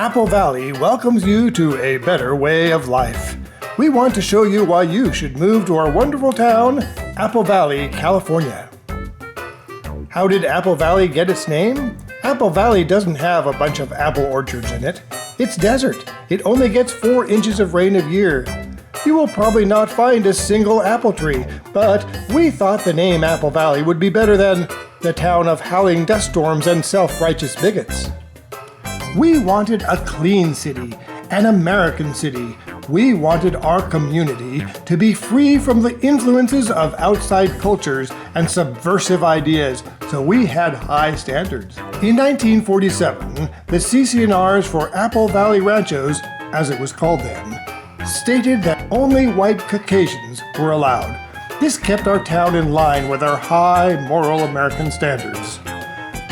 Apple Valley welcomes you to a better way of life. We want to show you why you should move to our wonderful town, Apple Valley, California. How did Apple Valley get its name? Apple Valley doesn't have a bunch of apple orchards in it. It's desert. It only gets 4 inches of rain a year. You will probably not find a single apple tree, but we thought the name Apple Valley would be better than the town of howling dust storms and self-righteous bigots. We wanted a clean city, an American city. We wanted our community to be free from the influences of outside cultures and subversive ideas, so we had high standards. In 1947, the CC&Rs for Apple Valley Ranchos, as it was called then, stated that only white Caucasians were allowed. This kept our town in line with our high moral American standards.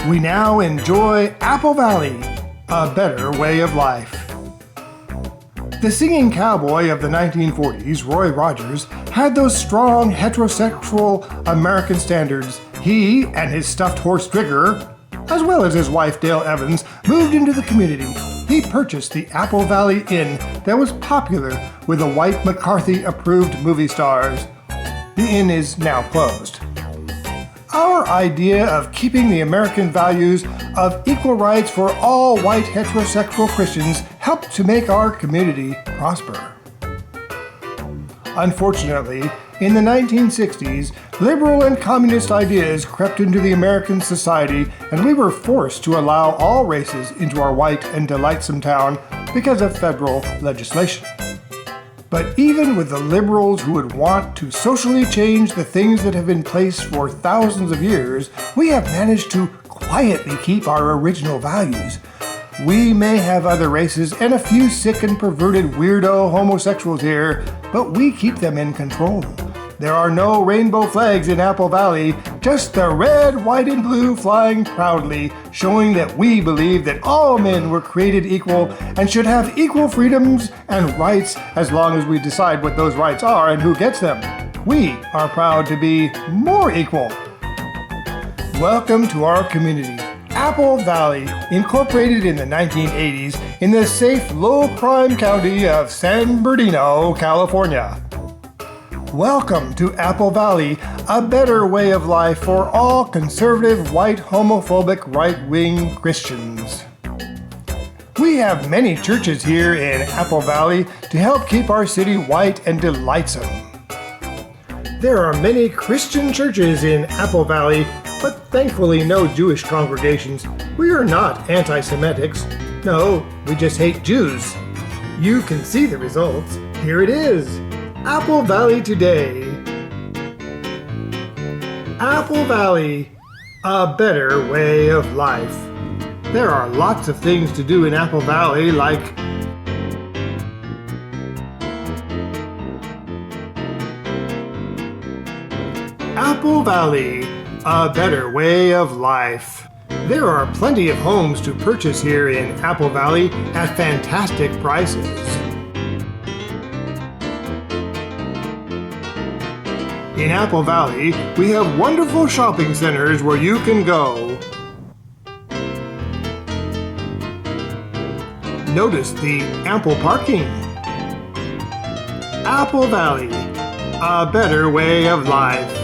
We now enjoy Apple Valley, a better way of life. The singing cowboy of the 1940s, Roy Rogers, had those strong heterosexual American standards. He and his stuffed horse Trigger, as well as his wife Dale Evans, moved into the community. He purchased the Apple Valley Inn that was popular with the white McCarthy-approved movie stars. The inn is now closed. Our idea of keeping the American values of equal rights for all white heterosexual Christians helped to make our community prosper. Unfortunately, in the 1960s, liberal and communist ideas crept into the American society, and we were forced to allow all races into our white and delightsome town because of federal legislation. But even with the liberals who would want to socially change the things that have been in place for thousands of years, we have managed to quietly keep our original values. We may have other races and a few sick and perverted weirdo homosexuals here, but we keep them in control. There are no rainbow flags in Apple Valley, just the red, white, and blue flying proudly, showing that we believe that all men were created equal and should have equal freedoms and rights as long as we decide what those rights are and who gets them. We are proud to be more equal. Welcome to our community, Apple Valley, incorporated in the 1980s in the safe, low-crime county of San Bernardino, California. Welcome to Apple Valley, a better way of life for all conservative, white, homophobic, right-wing Christians. We have many churches here in Apple Valley to help keep our city white and delightsome. There are many Christian churches in Apple Valley, but thankfully no Jewish congregations. We are not anti-Semitics. No, we just hate Jews. You can see the results. Here it is. Apple Valley today. Apple Valley, a better way of life. There are lots of things to do in Apple Valley, like Apple Valley, a better way of life. There are plenty of homes to purchase here in Apple Valley at fantastic prices. In Apple Valley, we have wonderful shopping centers where you can go. Notice the ample parking. Apple Valley, a better way of life.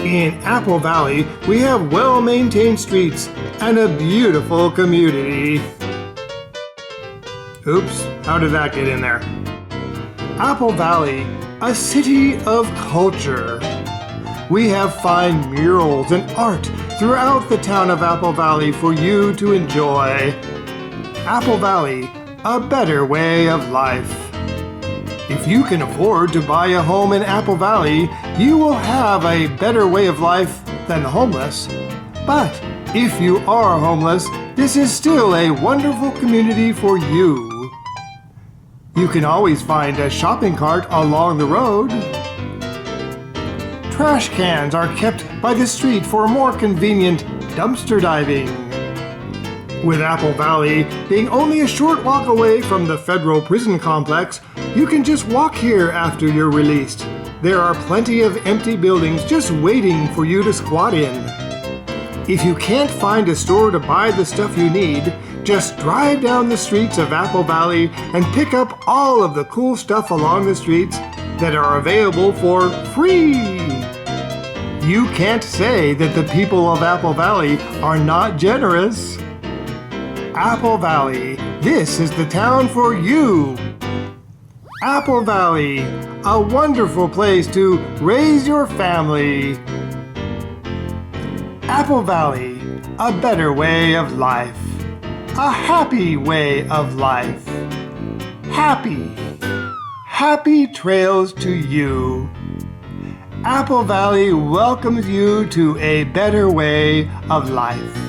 In Apple Valley, we have well-maintained streets and a beautiful community. Oops, how did that get in there? Apple Valley, a city of culture. We have fine murals and art throughout the town of Apple Valley for you to enjoy. Apple Valley, a better way of life. If you can afford to buy a home in Apple Valley, you will have a better way of life than the homeless. But if you are homeless, this is still a wonderful community for you. You can always find a shopping cart along the road. Trash cans are kept by the street for more convenient dumpster diving. With Apple Valley being only a short walk away from the federal prison complex, You can just walk here after you're released. There are plenty of empty buildings just waiting for you to squat in. If you can't find a store to buy the stuff you need, just drive down the streets of Apple Valley and pick up all of the cool stuff along the streets that are available for free. You can't say that the people of Apple Valley are not generous. Apple Valley, this is the town for you. Apple Valley, a wonderful place to raise your family. Apple Valley, a better way of life. A happy way of life. Happy trails to you. Apple Valley welcomes you to a better way of life.